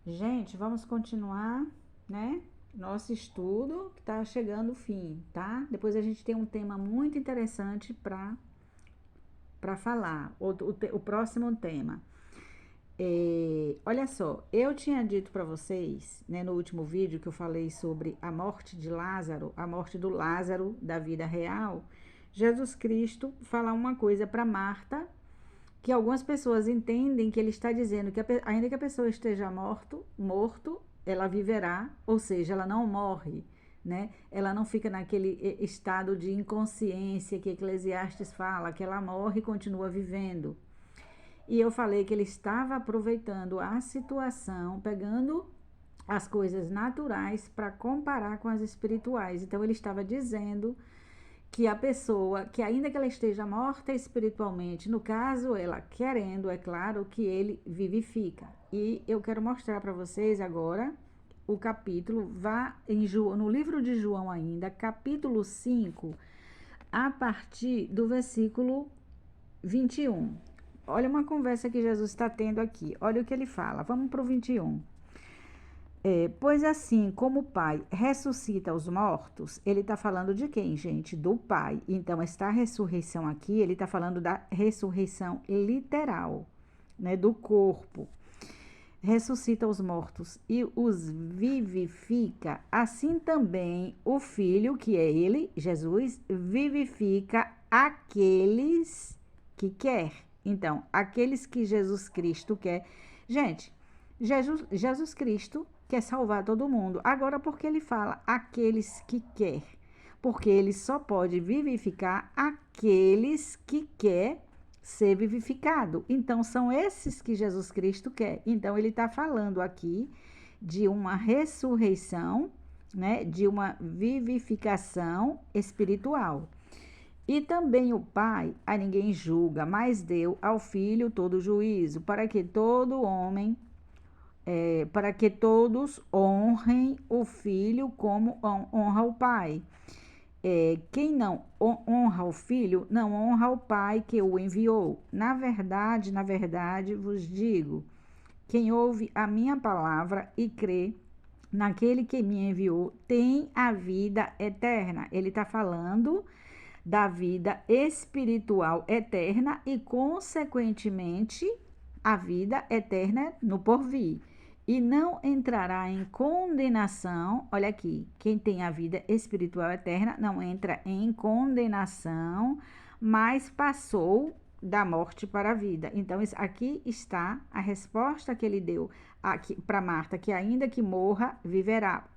Gente, vamos continuar, né? Nosso estudo que está chegando ao fim, tá? Depois a gente tem um tema muito interessante para falar, o próximo tema. Olha só, eu tinha dito para vocês, né, no último vídeo que eu falei sobre a morte de Lázaro, a morte do Lázaro da vida real, Jesus Cristo fala uma coisa para Marta, que algumas pessoas entendem que ele está dizendo que ainda que a pessoa esteja morto, ela viverá, ou seja, ela não morre, né? Ela não fica naquele estado de inconsciência que Eclesiastes fala, que ela morre e continua vivendo. E eu falei que ele estava aproveitando a situação, pegando as coisas naturais para comparar com as espirituais. Então ele estava dizendo que a pessoa, que ainda que ela esteja morta espiritualmente, no caso, ela querendo, é claro, que ele vivifica. E eu quero mostrar para vocês agora o capítulo, vá em João, no livro de João ainda, capítulo 5, a partir do versículo 21. Olha uma conversa que Jesus está tendo aqui. Olha o que ele fala. Vamos para o 21. Pois assim como o Pai ressuscita os mortos, ele está falando de quem, gente? Do Pai. Então, esta ressurreição aqui, ele está falando da ressurreição literal, né? Do corpo. Ressuscita os mortos e os vivifica. Assim também o Filho, que é ele, Jesus, vivifica aqueles que quer. Então, aqueles que Jesus Cristo quer. Gente, Jesus Cristo quer salvar todo mundo. Agora, por que ele fala aqueles que quer? Porque ele só pode vivificar aqueles que quer ser vivificado. Então, são esses que Jesus Cristo quer. Então, ele está falando aqui de uma ressurreição, né? De uma vivificação espiritual. E também o Pai a ninguém julga, mas deu ao Filho todo o juízo, para que todo homem para que todos honrem o Filho como honra o Pai. Quem não honra o Filho, não honra o Pai que o enviou. Na verdade, vos digo, quem ouve a minha palavra e crê naquele que me enviou, tem a vida eterna. Ele está falando da vida espiritual eterna e, consequentemente, a vida eterna no porvir. E não entrará em condenação. Olha aqui, quem tem a vida espiritual eterna não entra em condenação, mas passou da morte para a vida. Então, aqui está a resposta que ele deu para Marta, que ainda que morra, viverá.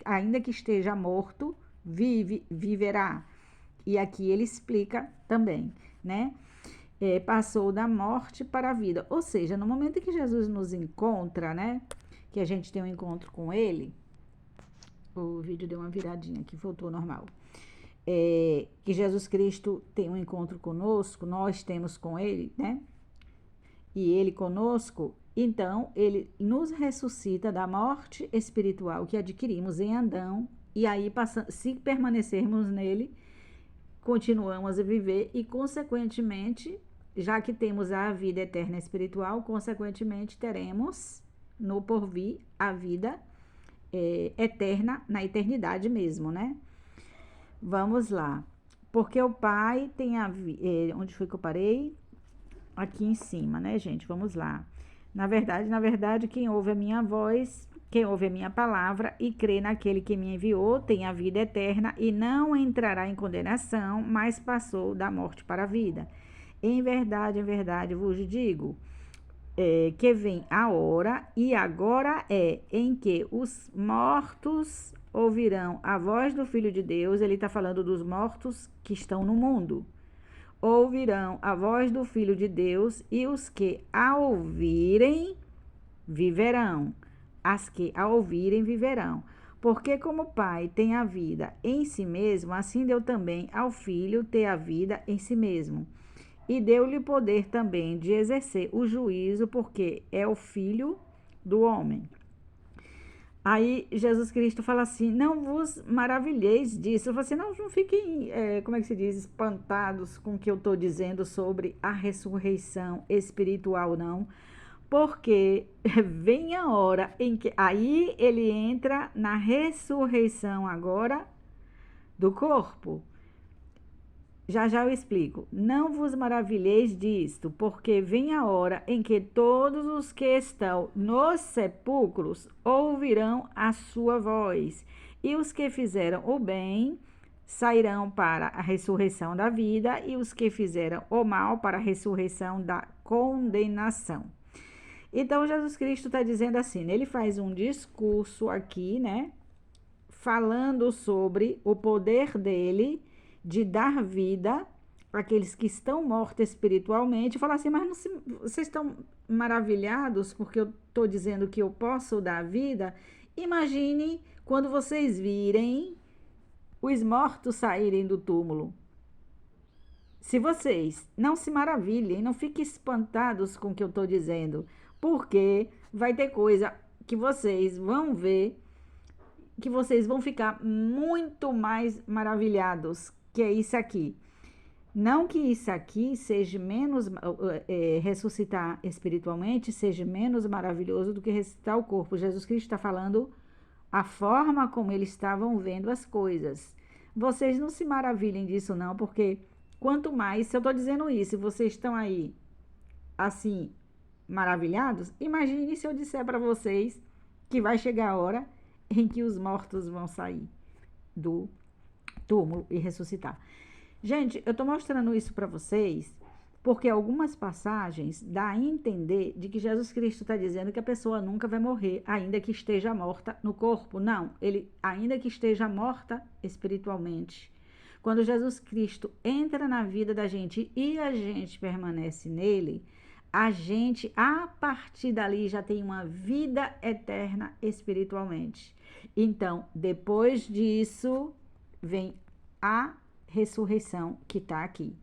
Ainda que esteja morto, viverá. E aqui ele explica também, né? Passou da morte para a vida. Ou seja, no momento em que Jesus nos encontra, né? Que a gente tem um encontro com ele. O vídeo deu uma viradinha aqui, voltou ao normal. Que Jesus Cristo tem um encontro conosco, nós temos com ele, né? E ele conosco, então ele nos ressuscita da morte espiritual que adquirimos em Adão. E aí, se permanecermos nele, continuamos a viver e, consequentemente, já que temos a vida eterna espiritual, consequentemente teremos no porvir a vida eterna na eternidade mesmo, né? Vamos lá. Porque o Pai tem a onde foi que eu parei? Aqui em cima, né, gente? Vamos lá. Na verdade, quem ouve a minha voz, quem ouve a minha palavra e crê naquele que me enviou, tem a vida eterna e não entrará em condenação, mas passou da morte para a vida. Em verdade, vos digo, que vem a hora, e agora em que os mortos ouvirão a voz do Filho de Deus. Ele está falando dos mortos que estão no mundo. Ouvirão a voz do Filho de Deus, e os que a ouvirem viverão. As que a ouvirem viverão. Porque como o Pai tem a vida em si mesmo, assim deu também ao Filho ter a vida em si mesmo. E deu-lhe poder também de exercer o juízo, porque é o Filho do homem. Aí Jesus Cristo fala assim: não vos maravilheis disso. Você não fiquem, como é que se diz, espantados com o que eu estou dizendo sobre a ressurreição espiritual, não. Porque vem a hora em que aí ele entra na ressurreição agora do corpo. Já já eu explico. Não vos maravilheis disto, porque vem a hora em que todos os que estão nos sepulcros ouvirão a sua voz, e os que fizeram o bem sairão para a ressurreição da vida, e os que fizeram o mal para a ressurreição da condenação. Então, Jesus Cristo está dizendo assim, né? Ele faz um discurso aqui, né? Falando sobre o poder dele de dar vida àqueles que estão mortos espiritualmente. Fala assim, mas não se, vocês estão maravilhados porque eu estou dizendo que eu posso dar vida? Imagine quando vocês virem os mortos saírem do túmulo. Se vocês não se maravilhem, não fiquem espantados com o que eu estou dizendo, porque vai ter coisa que vocês vão ver, que vocês vão ficar muito mais maravilhados, que é isso aqui. Não que isso aqui seja menos, ressuscitar espiritualmente, seja menos maravilhoso do que ressuscitar o corpo. Jesus Cristo está falando a forma como eles estavam vendo as coisas. Vocês não se maravilhem disso não, porque quanto mais, se eu estou dizendo isso, e vocês estão aí, assim, maravilhados, imagine se eu disser para vocês que vai chegar a hora em que os mortos vão sair do túmulo e ressuscitar. Gente, eu estou mostrando isso para vocês porque algumas passagens dá a entender de que Jesus Cristo está dizendo que a pessoa nunca vai morrer, ainda que esteja morta no corpo. Não, ele ainda que esteja morta espiritualmente. Quando Jesus Cristo entra na vida da gente e a gente permanece nele, a gente, a partir dali, já tem uma vida eterna espiritualmente. Então, depois disso, vem a ressurreição que está aqui.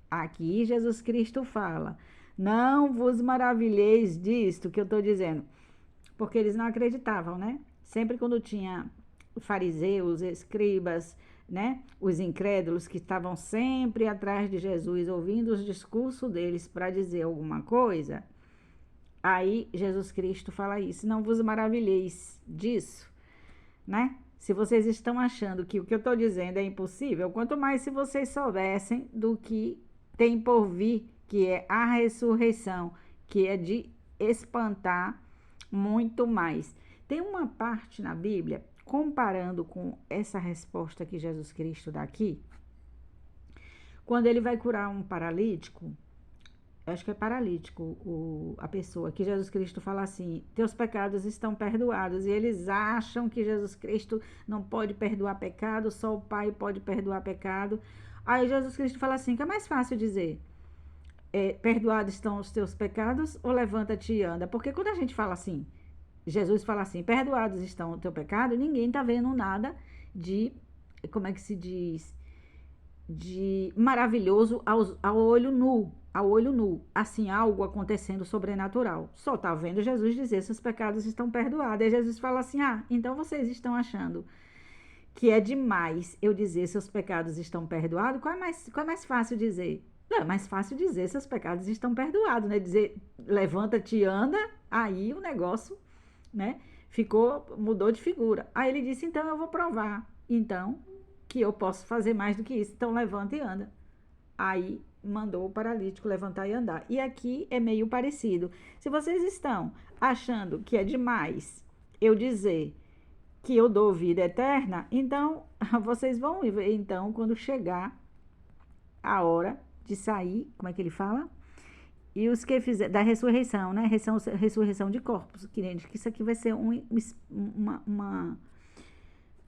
Aqui Jesus Cristo fala, não vos maravilheis disto que eu estou dizendo, porque eles não acreditavam, né? Sempre quando tinha fariseus, escribas, né? Os incrédulos que estavam sempre atrás de Jesus, ouvindo os discursos deles para dizer alguma coisa, aí Jesus Cristo fala isso, não vos maravilheis disso, né? Se vocês estão achando que o que eu estou dizendo é impossível, quanto mais se vocês soubessem do que tem por vir, que é a ressurreição, que é de espantar muito mais. Tem uma parte na Bíblia, comparando com essa resposta que Jesus Cristo dá aqui, quando ele vai curar um paralítico, acho que é paralítico a pessoa, que Jesus Cristo fala assim, teus pecados estão perdoados, e eles acham que Jesus Cristo não pode perdoar pecado, só o Pai pode perdoar pecado. Aí Jesus Cristo fala assim, que é mais fácil dizer, perdoados estão os teus pecados, ou levanta-te e anda, porque quando a gente fala assim, Jesus fala assim, perdoados estão o teu pecado, ninguém tá vendo nada de, como é que se diz, de maravilhoso ao olho nu, assim, algo acontecendo sobrenatural. Só tá vendo Jesus dizer, seus pecados estão perdoados. Aí Jesus fala assim, então vocês estão achando que é demais eu dizer, seus pecados estão perdoados? Qual é mais fácil dizer? Não, é mais fácil dizer, seus pecados estão perdoados, né? Dizer, levanta-te e anda, aí o negócio, né? Mudou de figura. Aí ele disse, então eu vou provar. Então, que eu posso fazer mais do que isso. Então, levanta e anda. Aí, mandou o paralítico levantar e andar. E aqui é meio parecido. Se vocês estão achando que é demais eu dizer que eu dou vida eterna, então, vocês vão ver, então, quando chegar a hora de sair, como é que ele fala? E os que fizeram, da ressurreição, né? Ressurreição de corpos. Que isso aqui vai ser uma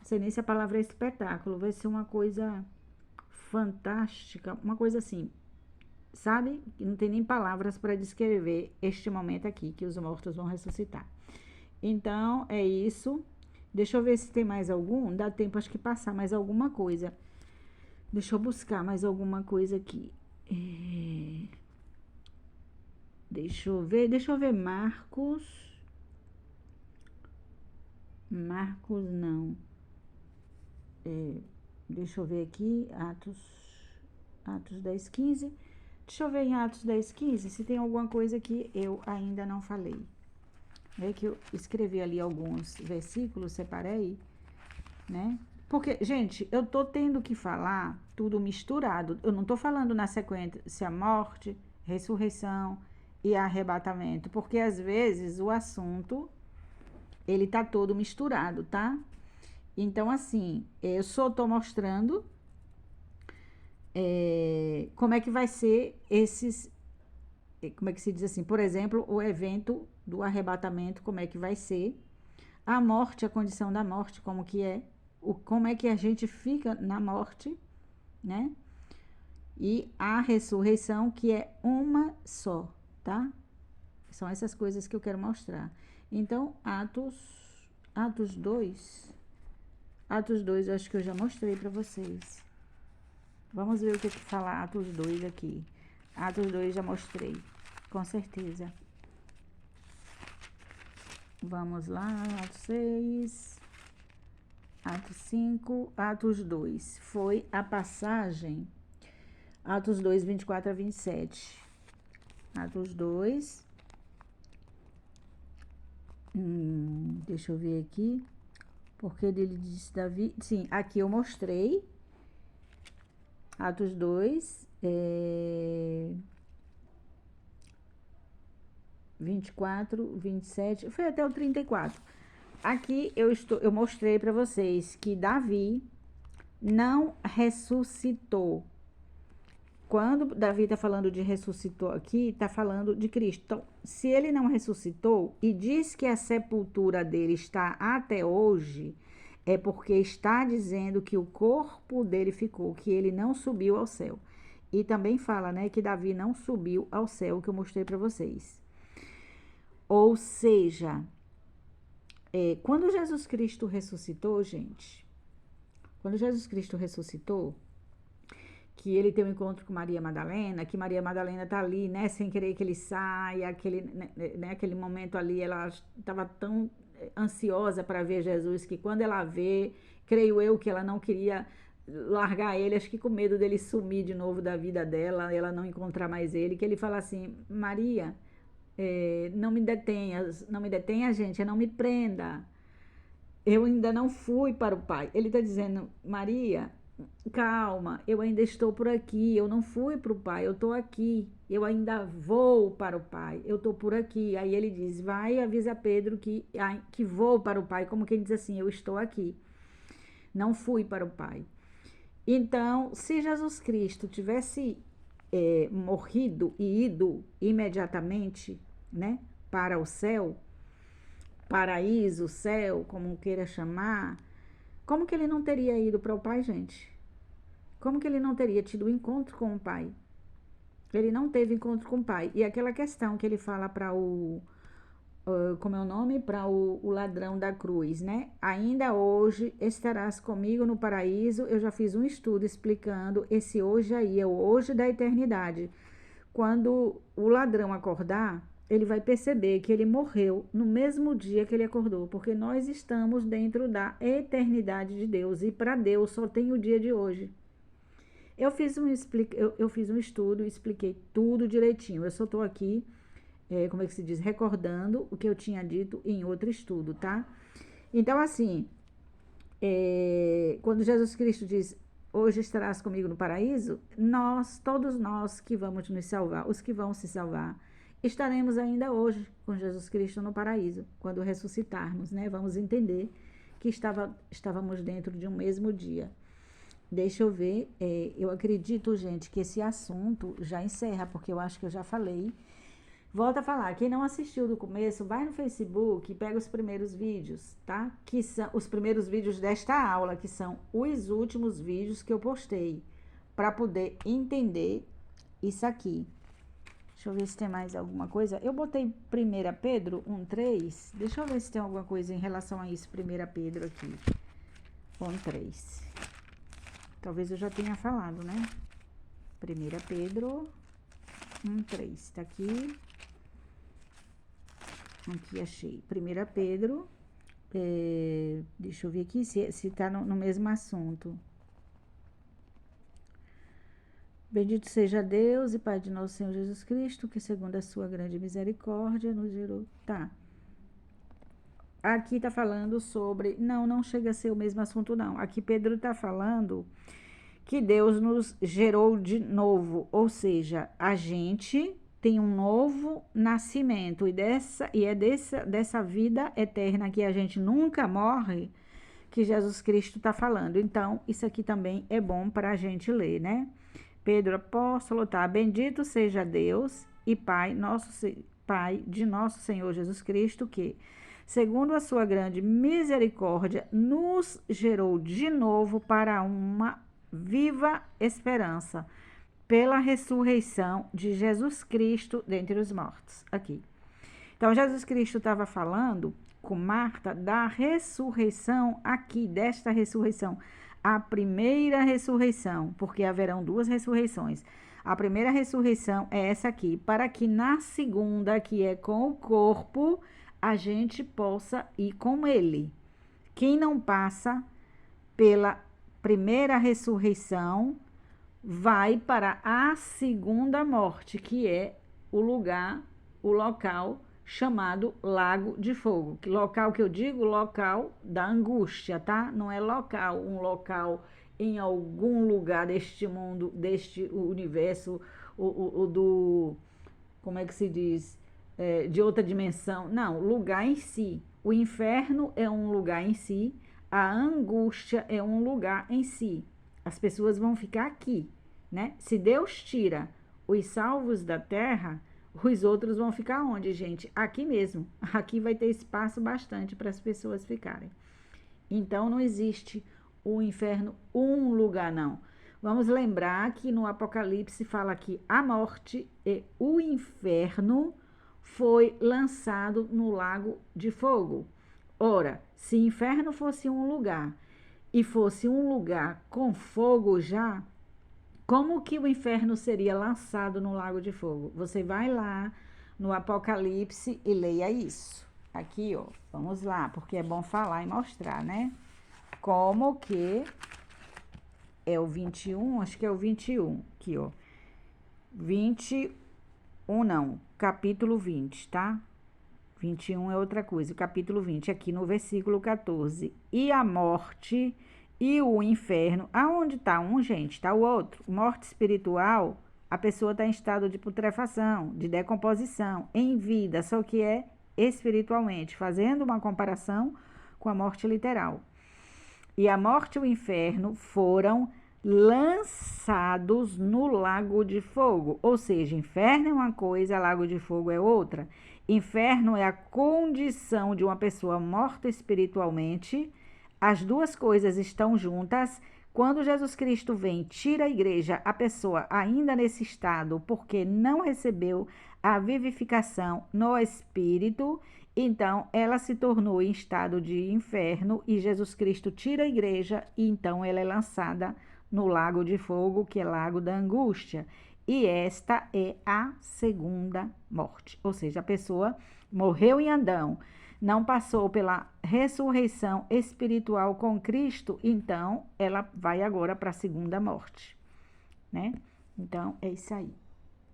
não sei nem se a palavra é espetáculo, vai ser uma coisa fantástica, uma coisa assim, sabe? Não tem nem palavras para descrever este momento aqui, que os mortos vão ressuscitar. Então, é isso. Deixa eu ver se tem mais algum. Dá tempo, acho que passar mais alguma coisa. Deixa eu buscar mais alguma coisa aqui. Deixa eu ver Marcos. Marcos não. Deixa eu ver aqui, Atos 10, 15. Deixa eu ver em Atos 10:15 se tem alguma coisa que eu ainda não falei. É que eu escrevi ali alguns versículos, separei, né? Porque, gente, eu tô tendo que falar tudo misturado. Eu não tô falando na sequência morte, ressurreição e arrebatamento, porque às vezes o assunto ele tá todo misturado, tá? Então, assim, eu só tô mostrando como é que vai ser esses, como é que se diz assim, por exemplo, o evento do arrebatamento, como é que vai ser, a morte, a condição da morte, como que é, como é que a gente fica na morte, né? E a ressurreição, que é uma só, tá? São essas coisas que eu quero mostrar. Então, Atos 2, Atos 2, eu acho que eu já mostrei para vocês. Vamos ver o que fala Atos 2 aqui. Atos 2 já mostrei, com certeza. Vamos lá, Atos 6, Atos 5, Atos 2. Foi a passagem, Atos 2, 24 a 27. Atos 2, deixa eu ver aqui, porque ele disse Davi, sim, aqui eu mostrei, Atos 2, 24, 27, foi até o 34. Aqui eu mostrei para vocês que Davi não ressuscitou. Quando Davi está falando de ressuscitou aqui, está falando de Cristo. Então, se ele não ressuscitou e diz que a sepultura dele está até hoje, é porque está dizendo que o corpo dele ficou, que ele não subiu ao céu. E também fala, né, que Davi não subiu ao céu, que eu mostrei para vocês. Ou seja, quando Jesus Cristo ressuscitou, gente, quando Jesus Cristo ressuscitou, que ele tem um encontro com Maria Madalena, que Maria Madalena tá ali, né, sem querer que ele saia, aquele momento ali, ela estava tão ansiosa para ver Jesus, que quando ela vê, creio eu que ela não queria largar ele, acho que com medo dele sumir de novo da vida dela, ela não encontrar mais ele, que ele fala assim, Maria, não me detenha, gente, não me prenda, eu ainda não fui para o Pai. Ele está dizendo, Maria, calma, eu ainda estou por aqui, eu não fui para o Pai, eu estou aqui, eu ainda vou para o Pai, eu estou por aqui. Aí ele diz, vai e avisa Pedro que vou para o Pai, como quem diz assim, eu estou aqui, não fui para o Pai. Então, se Jesus Cristo tivesse morrido e ido imediatamente, né, para o céu, paraíso, céu, como queira chamar, como que ele não teria ido para o Pai, gente? Como que ele não teria tido encontro com o Pai? Ele não teve encontro com o Pai. E aquela questão que ele fala para como é o nome? Para o ladrão da cruz, né? Ainda hoje estarás comigo no paraíso. Eu já fiz um estudo explicando esse hoje aí, é o hoje da eternidade. Quando o ladrão acordar, ele vai perceber que ele morreu no mesmo dia que ele acordou, porque nós estamos dentro da eternidade de Deus e para Deus só tem o dia de hoje. Eu fiz um estudo e expliquei tudo direitinho. Eu só estou aqui, como é que se diz, recordando o que eu tinha dito em outro estudo, tá? Então, assim, quando Jesus Cristo diz, hoje estarás comigo no paraíso, todos nós que vamos nos salvar, os que vão se salvar, estaremos ainda hoje com Jesus Cristo no paraíso, quando ressuscitarmos, né? Vamos entender que estávamos dentro de um mesmo dia. Deixa eu ver, eu acredito, gente, que esse assunto já encerra, porque eu acho que eu já falei. Volto a falar, quem não assistiu do começo, vai no Facebook e pega os primeiros vídeos, tá? Que são os primeiros vídeos desta aula, que são os últimos vídeos que eu postei, para poder entender isso aqui. Deixa eu ver se tem mais alguma coisa. Eu botei 1 Pedro 1:3. Deixa eu ver se tem alguma coisa em relação a isso, 1 Pedro aqui. 1:3. Talvez eu já tenha falado, né? 1 Pedro 1:3. Tá aqui. Aqui achei. 1 Pedro. Deixa eu ver aqui se tá no mesmo assunto. Bendito seja Deus e Pai de nosso Senhor Jesus Cristo, que segundo a sua grande misericórdia nos gerou. Tá. Aqui tá falando sobre. Não chega a ser o mesmo assunto, não. Aqui Pedro tá falando que Deus nos gerou de novo, ou seja, a gente tem um novo nascimento e é dessa vida eterna que a gente nunca morre que Jesus Cristo está falando. Então, isso aqui também é bom para a gente ler, né? Pedro apóstolo, tá? Bendito seja Deus e Pai de nosso Senhor Jesus Cristo, que, segundo a sua grande misericórdia, nos gerou de novo para uma viva esperança, pela ressurreição de Jesus Cristo dentre os mortos. Aqui. Então, Jesus Cristo estava falando com Marta da ressurreição aqui, desta ressurreição. A primeira ressurreição, porque haverão duas ressurreições. A primeira ressurreição é essa aqui, para que na segunda, que é com o corpo, a gente possa ir com ele. Quem não passa pela primeira ressurreição vai para a segunda morte, que é o local chamado Lago de Fogo. Que local que eu digo? Local da angústia, tá? Não é um local em algum lugar deste mundo, deste universo, como é que se diz? De outra dimensão. Não, lugar em si. O inferno é um lugar em si, a angústia é um lugar em si. As pessoas vão ficar aqui, né? Se Deus tira os salvos da terra, os outros vão ficar onde, gente? Aqui mesmo. Aqui vai ter espaço bastante para as pessoas ficarem. Então, não existe o inferno um lugar, não. Vamos lembrar que no Apocalipse fala que a morte e o inferno foi lançado no lago de fogo. Ora, se inferno fosse um lugar e fosse um lugar com fogo já, como que o inferno seria lançado no lago de fogo? Você vai lá no Apocalipse e leia isso. Aqui, ó, vamos lá, porque é bom falar e mostrar, né? Como que é o 21, acho que é o 21, aqui, ó. 21 não, capítulo 20, tá? 21 é outra coisa, o capítulo 20, aqui no versículo 14. E a morte e o inferno, aonde está um, gente? Está o outro. Morte espiritual, a pessoa está em estado de putrefação, de decomposição, em vida, só que é espiritualmente, fazendo uma comparação com a morte literal. E a morte e o inferno foram lançados no lago de fogo. Ou seja, inferno é uma coisa, lago de fogo é outra. Inferno é a condição de uma pessoa morta espiritualmente. As duas coisas estão juntas. Quando Jesus Cristo vem, tira a igreja, a pessoa ainda nesse estado, porque não recebeu a vivificação no espírito, então ela se tornou em estado de inferno e Jesus Cristo tira a igreja e então ela é lançada no lago de fogo, que é lago da angústia. E esta é a segunda morte. Ou seja, a pessoa morreu em Adão, não passou pela ressurreição espiritual com Cristo, então ela vai agora para a segunda morte, né? Então, é isso aí.